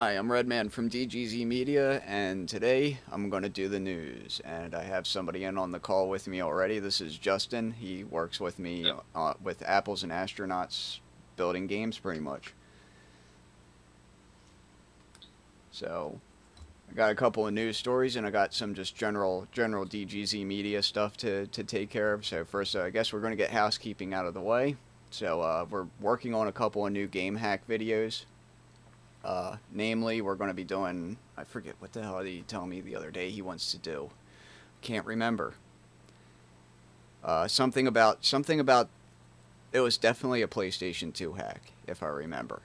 Hi, I'm Redman from DGZ Media, and today I'm going to do the news. And I have somebody in on the call with me already. This is Justin. He works with me Yep. with Apples and Astronauts, building games pretty much. So I got a couple of news stories, and I got some just general DGZ Media stuff to take care of. So first, I guess we're going to get housekeeping out of the way. So we're working on a couple of new game hack videos. Namely, we're going to be doing, I forget what the hell did he tell me the other day he wants to do. Can't remember. Something about, it was definitely a PlayStation 2 hack, if I remember.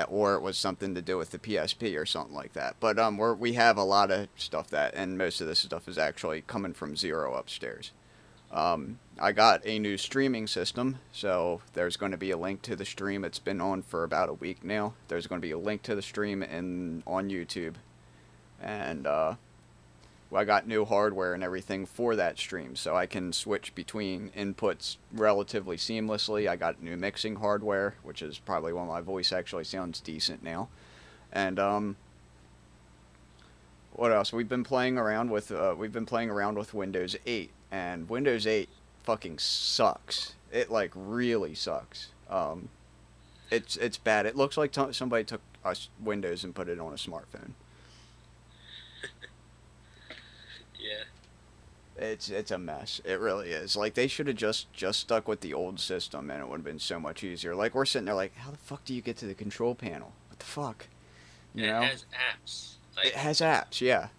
Or it was something to do with the PSP or something like that. But we have a lot of stuff that, and most of this stuff is actually coming from Zero upstairs. I got a new streaming system, so there's going to be a link to the stream. It's been on for about a week now. There's going to be a link to the stream on YouTube. And I got new hardware and everything for that stream, so I can switch between inputs relatively seamlessly. I got new mixing hardware, which is probably why my voice actually sounds decent now. And what else? We've been playing around with Windows 8, and Windows 8 fucking sucks. It like really sucks. It's bad. It looks like somebody took Windows and put it on a smartphone. Yeah. It's a mess. It really is. Like they should have just stuck with the old system, and it would have been so much easier. Like we're sitting there like, how the fuck do you get to the control panel? What the fuck? You And know? it has apps. It Like, has apps, yeah.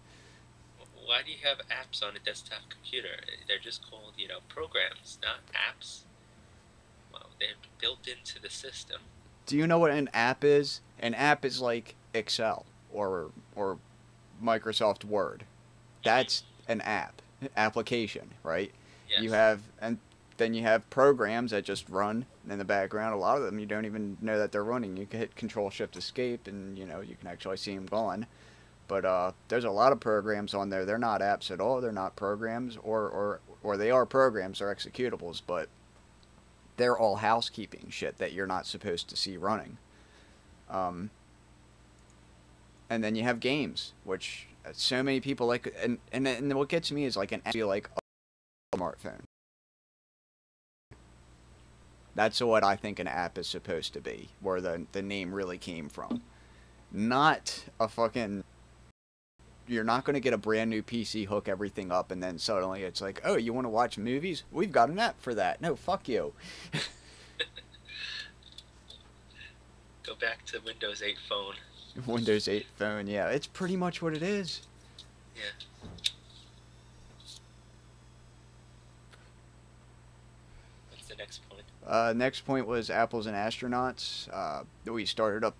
why do you have apps on a desktop computer? They're just called, programs, not apps. Well, they're built into the system. Do you know what an app is? An app is like Excel or Microsoft Word. That's an application, right? Yes. And then you have programs that just run in the background. A lot of them you don't even know that they're running. You can hit Control Shift Escape, and you can actually see them gone. But there's a lot of programs on there. They're not apps at all. They're not programs, or they are programs or executables, but they're all housekeeping shit that you're not supposed to see running. Um, and then you have games, which so many people like, and what gets me is like like a smartphone. That's what I think an app is supposed to be, where the name really came from. Not a fucking. You're not going to get a brand new PC, hook everything up, and then suddenly it's like, oh, you want to watch movies? We've got an app for that. No, fuck you. Go back to Windows 8 phone. Windows 8 phone, yeah, it's pretty much what it is. Yeah. What's the next point? Next point was Apples and Astronauts.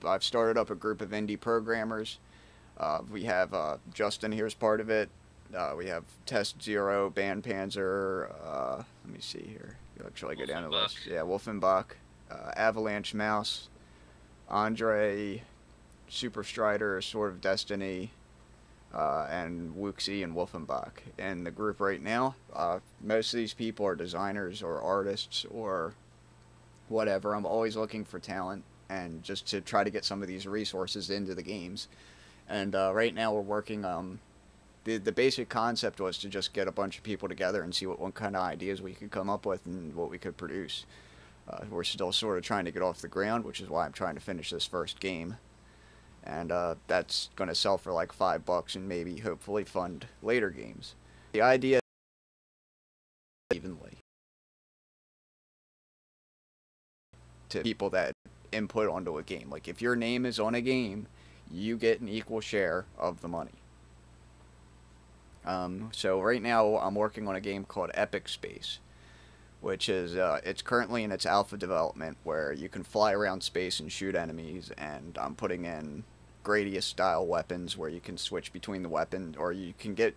I've started up a group of indie programmers. We have Justin here's part of it. We have Test Zero, Band Panzer. Let me see here. Actually, go down the list. Yeah, Wolfenbach, Avalanche Mouse, Andre, Super Strider, Sword of Destiny, and Wuxi and Wolfenbach. And the group right now, most of these people are designers or artists or whatever. I'm always looking for talent and just to try to get some of these resources into the games. And right now we're working. The basic concept was to just get a bunch of people together and see what kind of ideas we could come up with and what we could produce. We're still sort of trying to get off the ground, which is why I'm trying to finish this first game. And that's going to sell for like $5 and maybe hopefully fund later games. The idea is evenly to people that input onto a game. Like if your name is on a game, you get an equal share of the money. So right now I'm working on a game called Epic Space, which is it's currently in its alpha development where you can fly around space and shoot enemies, and I'm putting in Gradius style weapons where you can switch between the weapon, or you can get,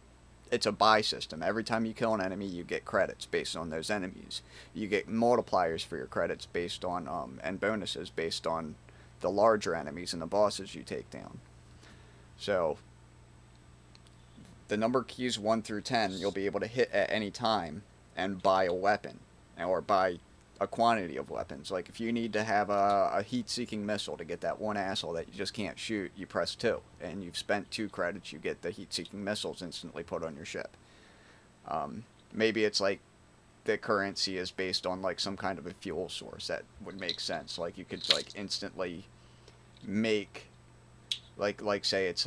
it's a buy system. Every time you kill an enemy you get credits based on those enemies. You get multipliers for your credits based on and bonuses based on the larger enemies and the bosses you take down. So the number keys 1 through 10 you'll be able to hit at any time and buy a weapon or buy a quantity of weapons. Like if you need to have a heat-seeking missile to get that one asshole that you just can't shoot, you press 2, and you've spent 2 credits, you get the heat-seeking missiles instantly put on your ship. Maybe it's like the currency is based on like some kind of a fuel source that would make sense. Like you could like instantly make, like say it's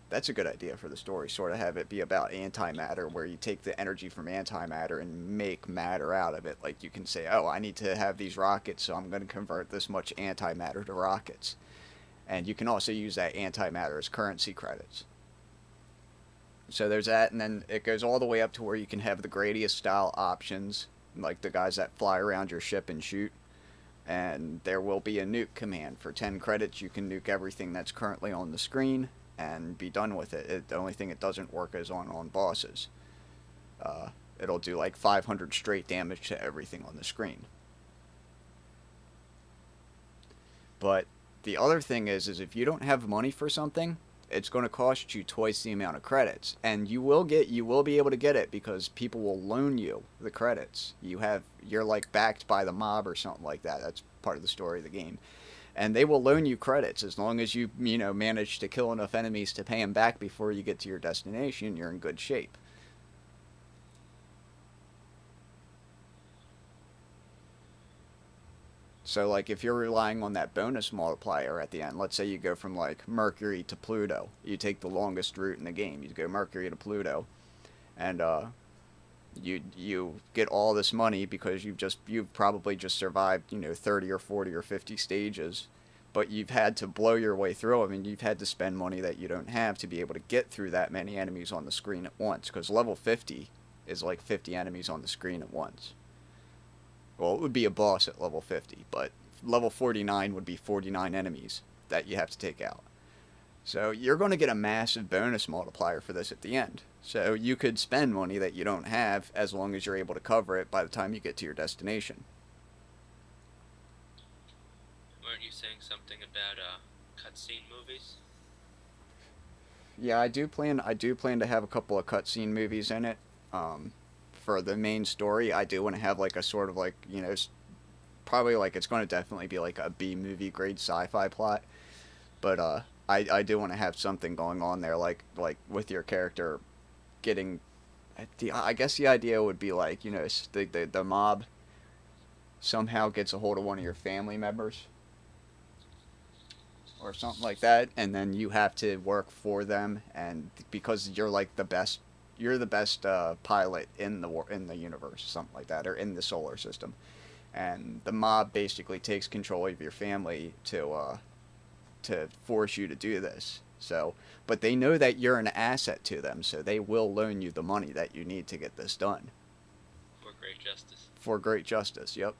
that's a good idea for the story, sort of have it be about antimatter, where you take the energy from antimatter and make matter out of it. Like you can say, oh, I need to have these rockets, so I'm going to convert this much antimatter to rockets. And you can also use that antimatter as currency credits. So there's that, and then it goes all the way up to where you can have the Gradius style options, like the guys that fly around your ship and shoot. And there will be a nuke command. For 10 credits, you can nuke everything that's currently on the screen and be done with it. The only thing it doesn't work is on bosses. It'll do like 500 straight damage to everything on the screen. But the other thing is if you don't have money for something, it's going to cost you twice the amount of credits, and you will be able to get it because people will loan you the credits. You're like backed by the mob or something like that. That's part of the story of the game. And they will loan you credits as long as you manage to kill enough enemies to pay them back before you get to your destination. You're in good shape. So, like, if you're relying on that bonus multiplier at the end, let's say you go from, like, Mercury to Pluto. You take the longest route in the game. You go Mercury to Pluto. And, you get all this money because you've probably just survived, 30 or 40 or 50 stages. But you've had to blow your way through them, and you've had to spend money that you don't have to be able to get through that many enemies on the screen at once. Because level 50 is like 50 enemies on the screen at once. Well, it would be a boss at level 50, but level 49 would be 49 enemies that you have to take out. So you're going to get a massive bonus multiplier for this at the end. So you could spend money that you don't have as long as you're able to cover it by the time you get to your destination. Weren't you saying something about cutscene movies? Yeah, I do plan to have a couple of cutscene movies in it. For the main story, I do want to have like a sort of like, probably like it's going to definitely be like a B-movie grade sci-fi plot. But I do want to have something going on there, like with your character getting, I guess the idea would be like, the mob somehow gets a hold of one of your family members or something like that, and then you have to work for them, and because you're like the best pilot in the universe, something like that, or in the solar system, and the mob basically takes control of your family to force you to do this. So, but they know that you're an asset to them, so they will loan you the money that you need to get this done. For great justice. For great justice, yep.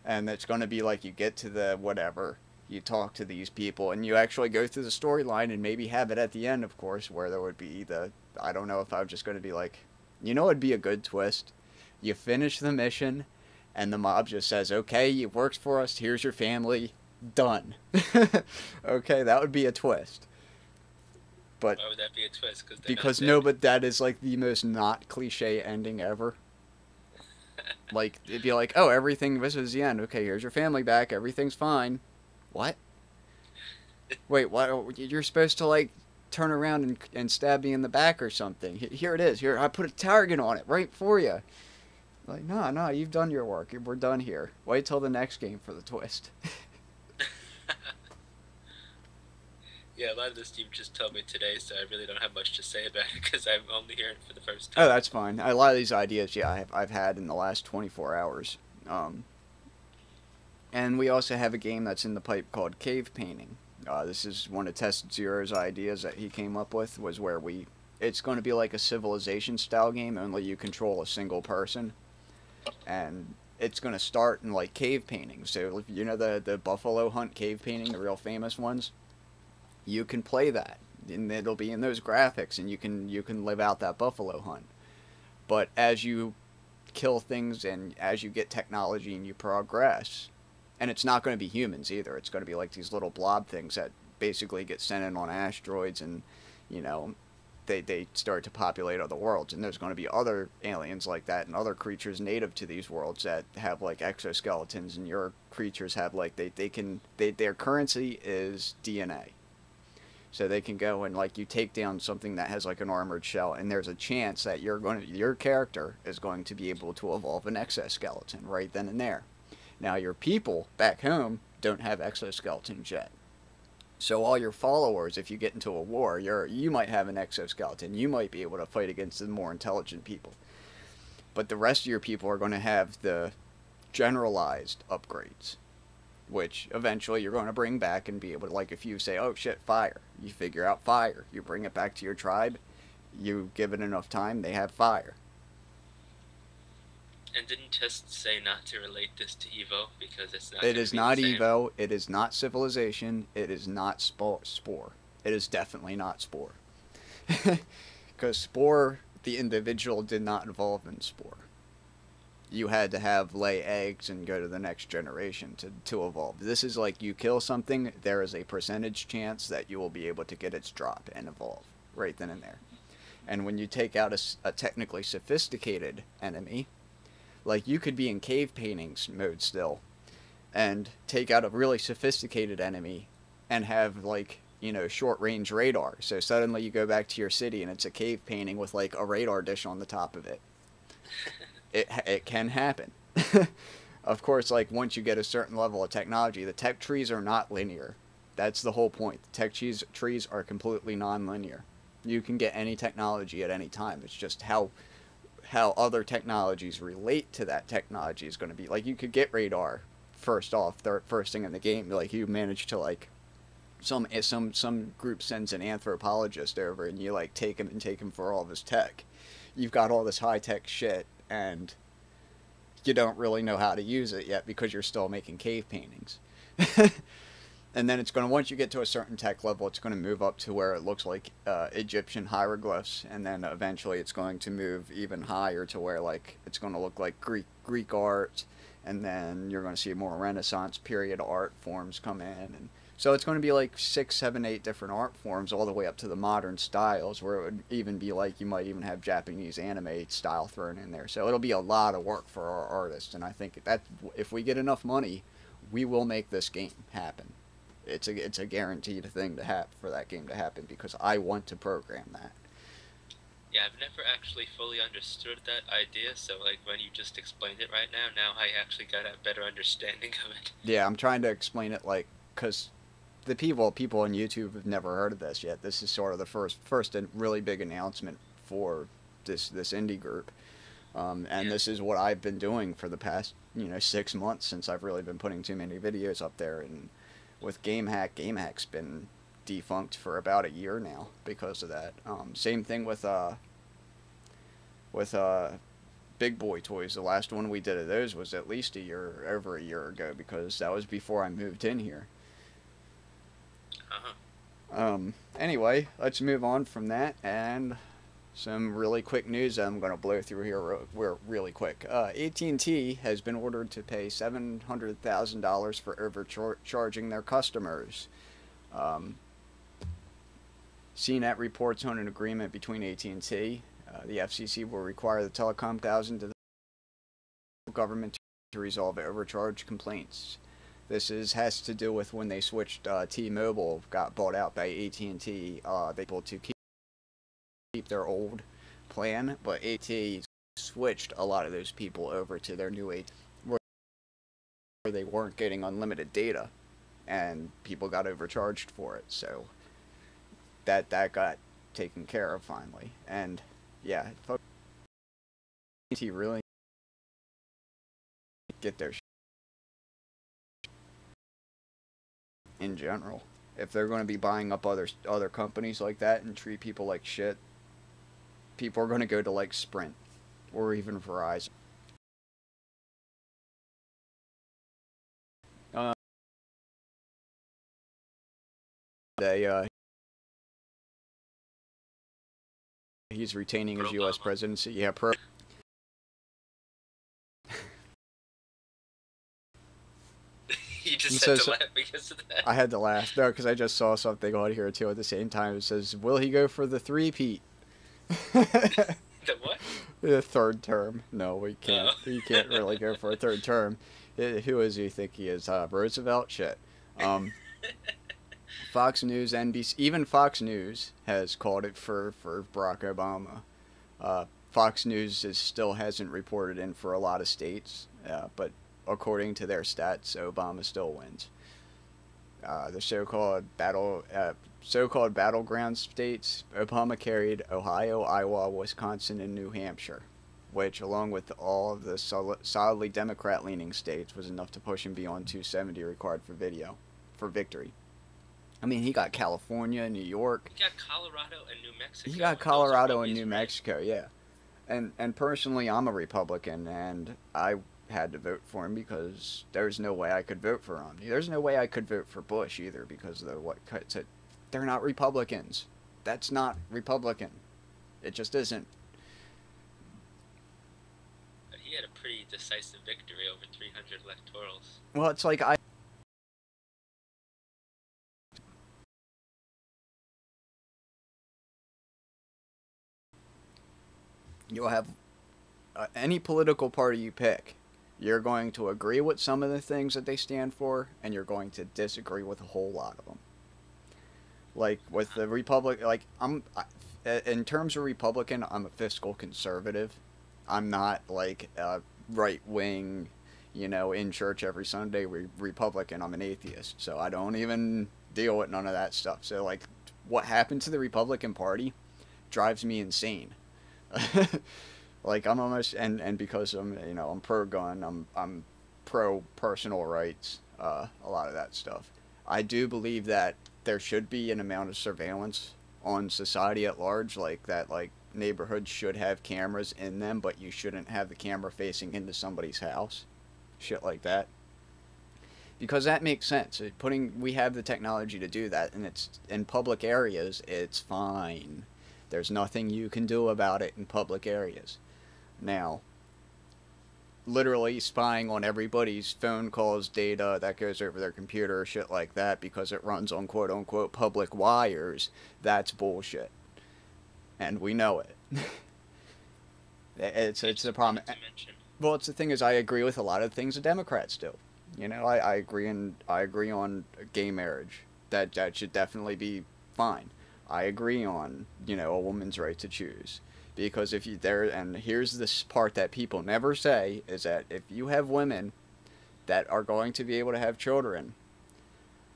And it's going to be like you get to the whatever, you talk to these people, and you actually go through the storyline, and maybe have it at the end, of course, where there would be I don't know if I'm just going to be like, it'd be a good twist. You finish the mission, and the mob just says, okay, you worked for us, here's your family, done. Okay, that would be a twist. But why would that be a twist? Because no, but that is like the most not cliche ending ever. Like, it'd be like, oh, this is the end. Okay, here's your family back, everything's fine. What? Wait, what? You're supposed to, like, turn around and stab me in the back or something. Here it is. Here, I put a target on it right for you. Like, no, you've done your work. We're done here. Wait till the next game for the twist. Yeah, a lot of this you just told me today, so I really don't have much to say about it because I'm only hearing it for the first time. Oh, that's fine. A lot of these ideas, yeah, I've had in the last 24 hours. And we also have a game that's in the pipe called Cave Painting. This is one of Test Zero's ideas that he came up with, was where it's going to be like a Civilization style game, only you control a single person. And it's going to start in like cave painting. So, the Buffalo Hunt cave painting, the real famous ones? You can play that, and it'll be in those graphics, and you can live out that buffalo hunt. But as you kill things and as you get technology and you progress, and it's not going to be humans either, it's going to be like these little blob things that basically get sent in on asteroids, and they start to populate other worlds, and there's going to be other aliens like that and other creatures native to these worlds that have like exoskeletons, and your creatures have like their currency is DNA. So they can go and like you take down something that has like an armored shell, and there's a chance that your character is going to be able to evolve an exoskeleton right then and there. Now your people back home don't have exoskeletons yet. So all your followers, if you get into a war, you might have an exoskeleton. You might be able to fight against the more intelligent people. But the rest of your people are going to have the generalized upgrades, which eventually you're going to bring back and be able to, like if you say, oh shit, fire, you figure out fire. You bring it back to your tribe, you give it enough time, they have fire. And didn't Test say not to relate this to Evo because it's not? It is not Evo. It is not Civilization. It is not Spore. It is definitely not Spore. Because Spore, the individual, did not evolve in Spore. You had to have lay eggs and go to the next generation to evolve. This is like you kill something, there is a percentage chance that you will be able to get its drop and evolve right then and there. And when you take out a technically sophisticated enemy, like you could be in cave paintings mode still and take out a really sophisticated enemy and have like, you know, short range radar. So suddenly you go back to your city and it's a cave painting with like a radar dish on the top of it. It can happen. Of course, like once you get a certain level of technology, the tech trees are not linear. That's the whole point. The tech trees are completely non-linear. You can get any technology at any time. It's just how other technologies relate to that technology is going to be. Like you could get radar first thing in the game. Like you manage to like some group sends an anthropologist over and you like take him for all of his tech. You've got all this high tech shit and you don't really know how to use it yet because you're still making cave paintings. And then it's going to, once you get to a certain tech level, it's going to move up to where it looks like Egyptian hieroglyphs, and then eventually it's going to move even higher to where like it's going to look like Greek art, and then you're going to see more Renaissance period art forms come in, and so it's going to be like 6, 7, 8 different art forms all the way up to the modern styles, where it would even be like you might even have Japanese anime style thrown in there. So it'll be a lot of work for our artists, and I think that if we get enough money, we will make this game happen. It's a guaranteed thing to have for that game to happen because I want to program that. Yeah, I've never actually fully understood that idea, so like when you just explained it right now I actually got a better understanding of it. Yeah, I'm trying to explain it like, because the people on YouTube have never heard of this yet. This is sort of the first and really big announcement for this indie group. And yeah. This is what I've been doing for the past 6 months since I've really been putting too many videos up there. And with GameHack's been defunct for about a year now because of that. Same thing with Big Boy Toys. The last one we did of those was at least over a year ago, because that was before I moved in here. Anyway, let's move on from that, and some really quick news I'm going to blow through here really quick. AT&T has been ordered to pay $700,000 for overcharging their customers. CNET reports on an agreement between AT&T. The FCC will require the telecom thousand to the government to resolve overcharge complaints. This has to do with when they switched T-Mobile, got bought out by AT&T. They were able to keep their old plan, but AT&T switched a lot of those people over to their new AT&T, where they weren't getting unlimited data, and people got overcharged for it. So that got taken care of finally, and yeah, AT&T really get their in general. If they're going to be buying up other companies like that and treat people like shit, people are going to go to like Sprint or even Verizon. He's retaining his U.S. presidency. Yeah, You just had to laugh because of that. I had to laugh. No, because I just saw something on here too at the same time. It says, will he go for the three-peat? The what? The third term. No, we can't. Oh. We can't really go for a third term. Who does he think he is? Roosevelt? Shit. Um, Fox News, NBC, even Fox News has called it for Barack Obama. Fox News still hasn't reported in for a lot of states, but according to their stats, Obama still wins. The so-called battleground states, Obama carried Ohio, Iowa, Wisconsin, and New Hampshire, which, along with all of the solidly Democrat-leaning states, was enough to push him beyond 270 required for victory. I mean, he got California, New York. He got Colorado and New Mexico. He got Colorado and New Mexico, yeah. And personally, I'm a Republican, and I had to vote for him because there's no way I could vote for Romney. There's no way I could vote for Bush either because of what said. They're not Republicans. That's not Republican. It just isn't. He had a pretty decisive victory over 300 electorals. Well, it's like you'll have any political party you pick, you're going to agree with some of the things that they stand for, and you're going to disagree with a whole lot of them. Like with the Republic, like in terms of Republican, I'm a fiscal conservative. I'm not like a right wing, in church every Sunday Republican. I'm an atheist, so I don't even deal with none of that stuff. So like, what happened to the Republican Party drives me insane. Like I'm almost and because I'm pro gun, I'm pro personal rights, a lot of that stuff. I do believe that there should be an amount of surveillance on society at large, like that, like neighborhoods should have cameras in them, but you shouldn't have the camera facing into somebody's house, shit like that. Because that makes sense. We have the technology to do that, and it's in public areas. It's fine. There's nothing you can do about it in public areas. Now, literally spying on everybody's phone calls, data that goes over their computer, shit like that, because it runs on quote-unquote public wires, that's bullshit. And we know it. It's the problem. Well, it's the thing is, I agree with a lot of things the Democrats do. I agree on gay marriage. That should definitely be fine. I agree on, a woman's right to choose. Because and here's this part that people never say, is that if you have women that are going to be able to have children,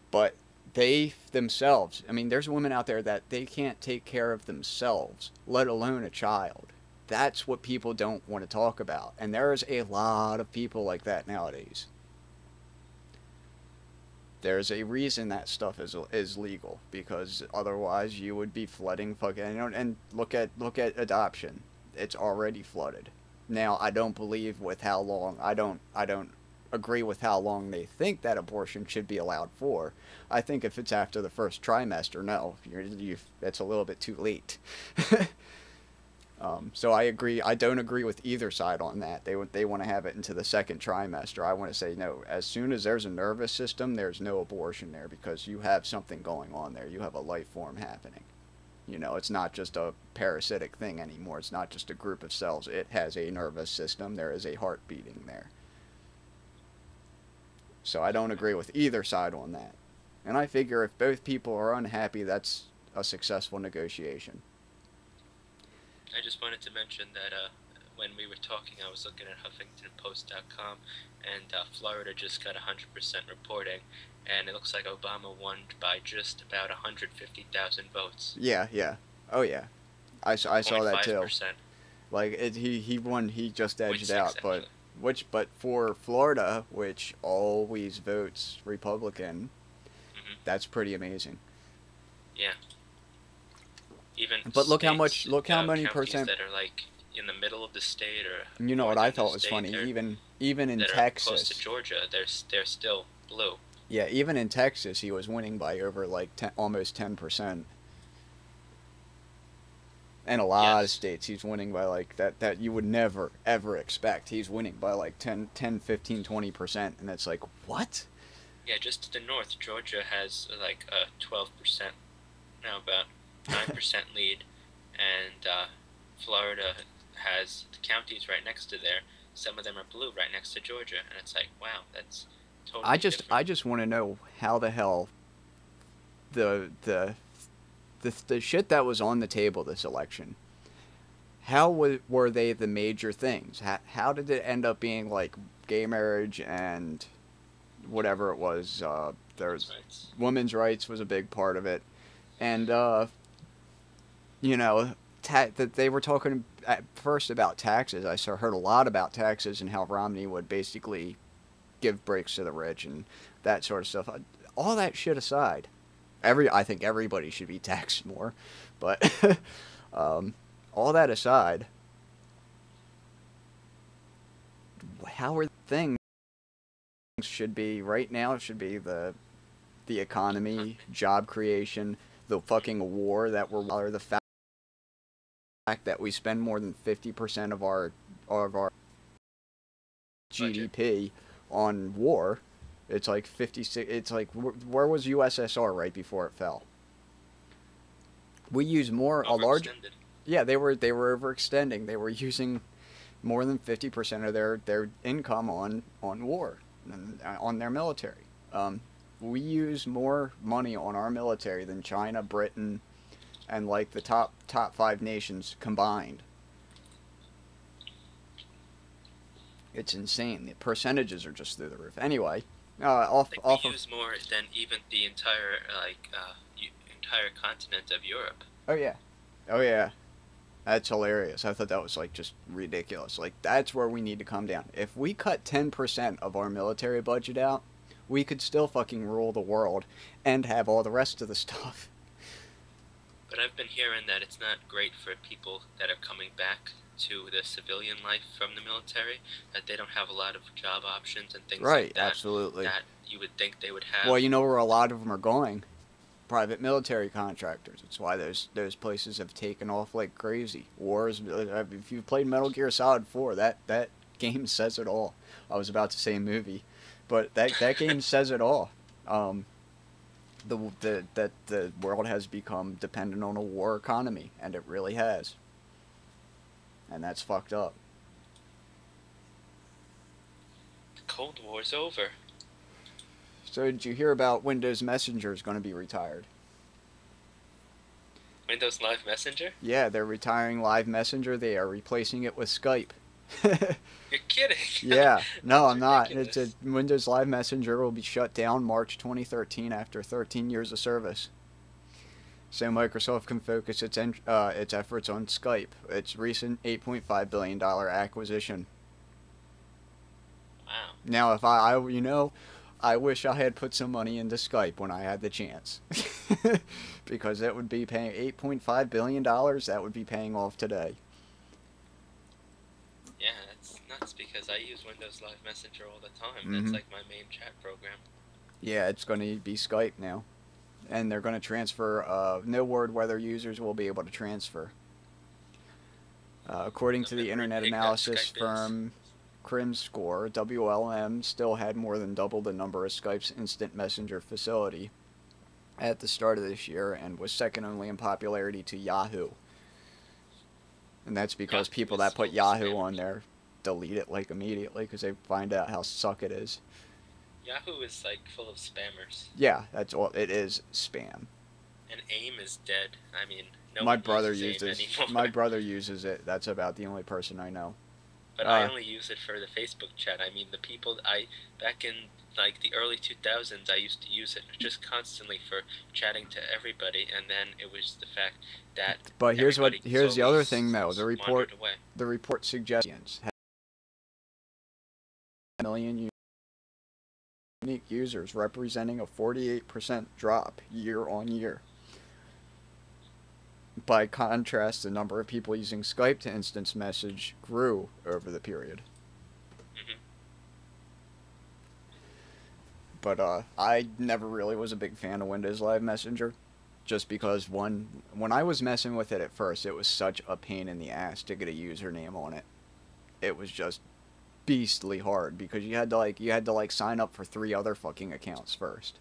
but they themselves, I mean, there's women out there that they can't take care of themselves, let alone a child. That's what people don't want to talk about. And there's a lot of people like that nowadays. There's a reason that stuff is legal, because otherwise you would be flooding fucking, and look at adoption. It's already flooded. Now, I don't believe with how long, I don't agree with how long they think that abortion should be allowed for. I think if it's after the first trimester, no, it's a little bit too late. So I agree. I don't agree with either side on that. They want to have it into the second trimester. I want to say no. As soon as there's a nervous system, there's no abortion there, because you have something going on there. You have a life form happening. It's not just a parasitic thing anymore. It's not just a group of cells. It has a nervous system. There is a heart beating there. So I don't agree with either side on that. And I figure if both people are unhappy, that's a successful negotiation. I just wanted to mention that when we were talking, I was looking at HuffingtonPost.com, and Florida just got 100% reporting, and it looks like Obama won by just about 150,000 votes. Yeah. Oh, yeah. I saw that too. Like, he won, he just edged out, but for Florida, which always votes Republican, that's pretty amazing. Yeah. But look how many percent that are like in the middle of the state, or what I thought was funny, even in Texas, close to Georgia, they're still blue. Yeah, even in Texas, he was winning by over like almost 10%. And a lot of states, he's winning by like that you would never ever expect. He's winning by like 10, 15, 20%, and that's like, what? Yeah, just to the north, Georgia has like a 12%, now about 9% lead, and Florida has the counties right next to there. Some of them are blue right next to Georgia, and it's like, wow, that's totally different. I just want to know how the hell the shit that was on the table this election. How were they the major things? How did it end up being like gay marriage and whatever it was? There's women's rights was a big part of it, and you know, that they were talking at first about taxes. I heard a lot about taxes and how Romney would basically give breaks to the rich and that sort of stuff. All that shit aside, I think everybody should be taxed more, but all that aside, how are things should be right now? It should be the economy, job creation, the fucking war that we're, the fact that we spend more than 50% of our GDP on war. It's like 56. It's like, where was USSR right before it fell? We use more a large. Yeah, they were overextending. They were using more than 50% of their income on war and on their military. We use more money on our military than China, Britain, and like the top 5 nations combined. It's insane. The percentages are just through the roof. Anyway, we use more than even the entire entire continent of Europe. Oh yeah. That's hilarious. I thought that was like just ridiculous. Like, that's where we need to come down. If we cut 10% of our military budget out, we could still fucking rule the world and have all the rest of the stuff. But I've been hearing that it's not great for people that are coming back to the civilian life from the military, that they don't have a lot of job options and things like that. Right, absolutely. That you would think they would have. Well, you know where a lot of them are going? Private military contractors. It's why those places have taken off like crazy. Wars. If you've played Metal Gear Solid 4, that game says it all. I was about to say movie, but that game says it all. That the world has become dependent on a war economy, and it really has. And that's fucked up. The Cold War's over. So did you hear about Windows Messenger is going to be retired? Windows Live Messenger? Yeah, they're retiring Live Messenger. They are replacing it with Skype. You're kidding. Yeah. No, I'm not. Windows Live Messenger will be shut down March 2013 after 13 years of service. So Microsoft can focus its efforts on Skype, its recent $8.5 billion acquisition. Wow. Now, if I wish I had put some money into Skype when I had the chance. Because it would be paying $8.5 billion, that would be paying off today. Yeah, that's nuts because I use Windows Live Messenger all the time. Mm-hmm. That's like my main chat program. Yeah, it's going to be Skype now. And they're going to transfer, no word whether users will be able to transfer. According to the internet analysis firm CrimScore, WLM still had more than double the number of Skype's instant messenger facility at the start of this year and was second only in popularity to Yahoo. And that's because people that put Yahoo on there delete it like immediately because they find out how suck it is. Yahoo is like full of spammers. Yeah, that's all. It is spam. And AIM is dead. I mean, my brother uses My brother uses it. That's about the only person I know. But I only use it for the Facebook chat. I mean, the people back in like the early 2000s, I used to use it just constantly for chatting to everybody, and then it was the fact that. But here's the other thing though. The report suggests million unique users, representing a 48% drop year on year. By contrast, the number of people using Skype to instant message grew over the period. Mm-hmm. But I never really was a big fan of Windows Live Messenger, just because when I was messing with it at first, it was such a pain in the ass to get a username on it. It was just beastly hard because you had to sign up for 3 other fucking accounts first.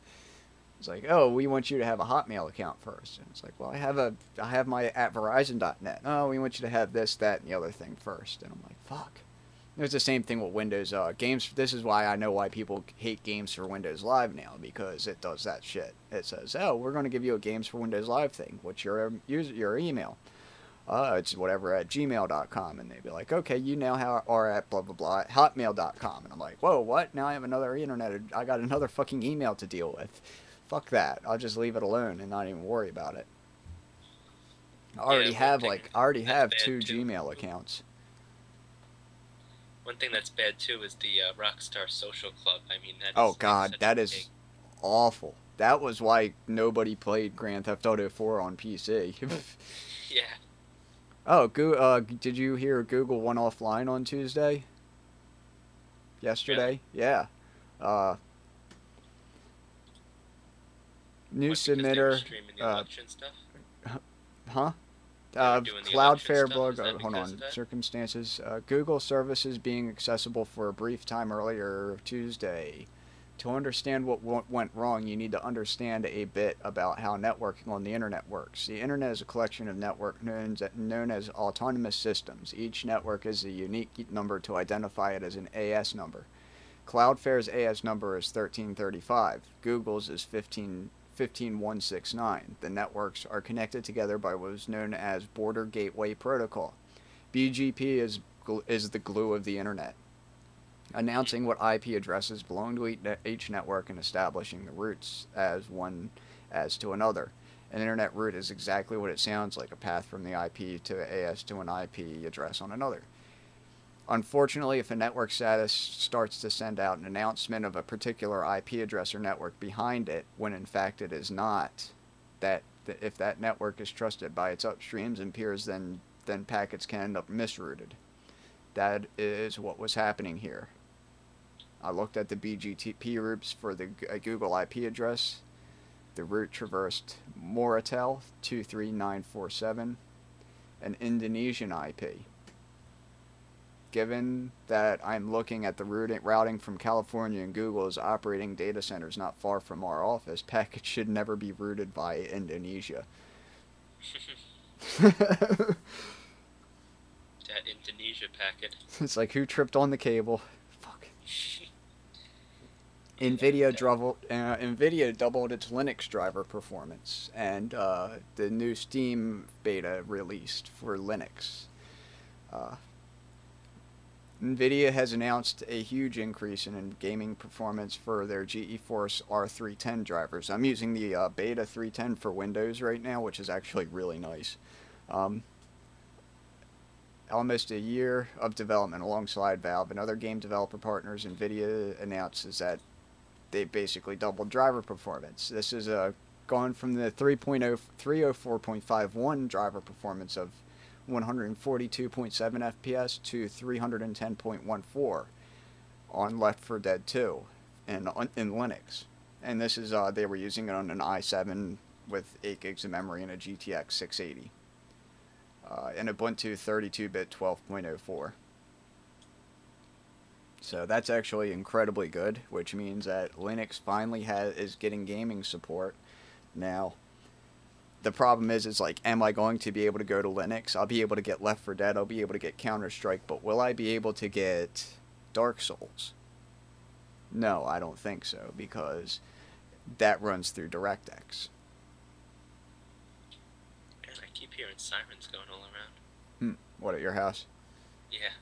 It's like, oh, we want you to have a Hotmail account first. And it's like, well, I have my at Verizon.net. Oh, we want you to have this, that, and the other thing first. And I'm like, fuck. It's the same thing with Windows games. This is why I know why people hate Games for Windows Live now, because it does that shit. It says, oh, we're going to give you a Games for Windows Live thing. What's your email? It's whatever at gmail.com. And they'd be like, okay, you now are at blah, blah, blah at hotmail.com. And I'm like, whoa, what? Now I have another internet. I got another fucking email to deal with. Fuck that. I'll just leave it alone and not even worry about it. I already have two Gmail accounts. One thing that's bad too is the Rockstar Social Club. I mean, oh god, that is awful. That was why nobody played Grand Theft Auto 4 on PC. Yeah. Oh, did you hear Google went offline on Tuesday? Yesterday? Really? Yeah. New submitter. Streaming the election stuff? Huh? Cloudflare blog. Hold on. Circumstances. Google services being accessible for a brief time earlier Tuesday. To understand what went wrong, you need to understand a bit about how networking on the internet works. The internet is a collection of networks known as autonomous systems. Each network is a unique number to identify it as an AS number. Cloudflare's AS number is 1335. Google's is 15169. The networks are connected together by what is known as Border Gateway Protocol. BGP is the glue of the internet, announcing what IP addresses belong to each network and establishing the routes as one as to another. An internet route is exactly what it sounds like, a path from the IP to AS to an IP address on another. Unfortunately, if a network status starts to send out an announcement of a particular IP address or network behind it, when in fact it is not, if that network is trusted by its upstreams and peers, then packets can end up misrouted. That is what was happening here. I looked at the BGP routes for the Google IP address. The route traversed Moratel 23947, an Indonesian IP. Given that I'm looking at the routing from California and Google is operating data centers not far from our office, packets should never be routed by Indonesia. That Indonesia packet. It's like, who tripped on the cable? Fuck. NVIDIA doubled its Linux driver performance, and the new Steam beta released for Linux. NVIDIA has announced a huge increase in gaming performance for their GeForce R310 drivers. I'm using the beta 310 for Windows right now, which is actually really nice. Almost a year of development alongside Valve and other game developer partners, NVIDIA announces that they basically doubled driver performance. This is gone from the 304.51 driver performance of 142.7 FPS to 310.14 on Left 4 Dead 2 in Linux. And this is they were using it on an i7 with 8 gigs of memory and a GTX 680. And Ubuntu 32-bit 12.04. So that's actually incredibly good, which means that Linux finally is getting gaming support. Now, the problem is like, am I going to be able to go to Linux? I'll be able to get Left 4 Dead, I'll be able to get Counter-Strike, but will I be able to get Dark Souls? No, I don't think so, because that runs through DirectX. And I keep hearing sirens going all around. What, at your house? Yeah.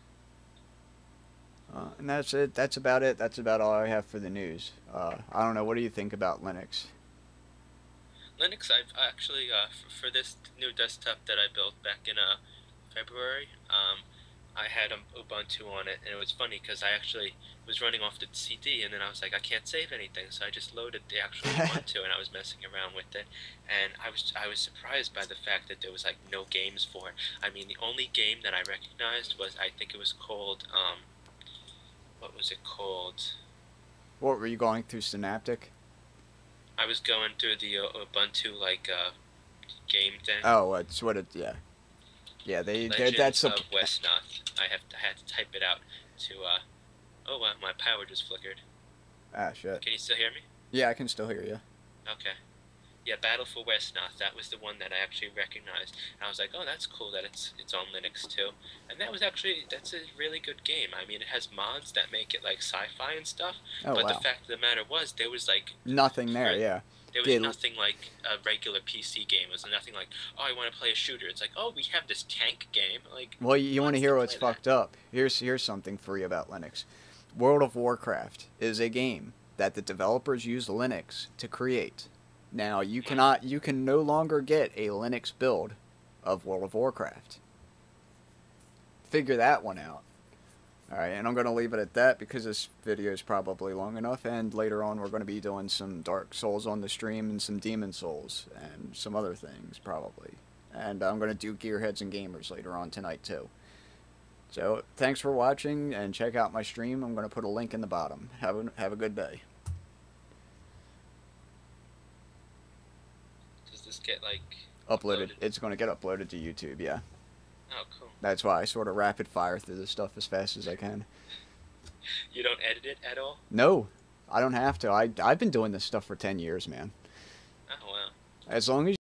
And that's it. That's about it. That's about all I have for the news. I don't know. What do you think about Linux? Linux, I've actually, for this new desktop that I built back in February, I had Ubuntu on it, and it was funny because I actually was running off the CD, and then I was like, I can't save anything, so I just loaded the actual Ubuntu, and I was messing around with it, and I was surprised by the fact that there was like no games for it. I mean, the only game that I recognized was, I think it was called, what was it called? What, were you going through Synaptic? I was going through the Ubuntu game thing. Oh, it's what it, yeah. Yeah, that's of Westnoth. I had to type it out to, oh wow, my power just flickered. Ah, shit. Can you still hear me? Yeah, I can still hear you. Okay. Yeah, Battle for Westnoth. That was the one that I actually recognized. And I was like, oh, that's cool that it's on Linux too. And that's a really good game. I mean, it has mods that make it like sci-fi and stuff. Oh, But the wow. fact of the matter was, there was like Nothing there, yeah. there was nothing like a regular PC game. It was nothing like, oh, I want to play a shooter. It's like, oh, we have this tank game. Like, Well, you want to hear what's play that? fucked up? Here's something for you about Linux. World of Warcraft is a game that the developers use Linux to create. Now, you can no longer get a Linux build of World of Warcraft. Figure that one out. Alright, and I'm going to leave it at that because this video is probably long enough, and later on we're going to be doing some Dark Souls on the stream and some Demon Souls and some other things, probably. And I'm going to do Gearheads and Gamers later on tonight, too. So, thanks for watching, and check out my stream. I'm going to put a link in the bottom. Have a good day. Does this get like Uploaded. It's going to get uploaded to YouTube, yeah. Oh, cool. That's why I sort of rapid fire through this stuff as fast as I can. You don't edit it at all? No, I don't have to. I've been doing this stuff for 10 years, man. Oh, wow. As long as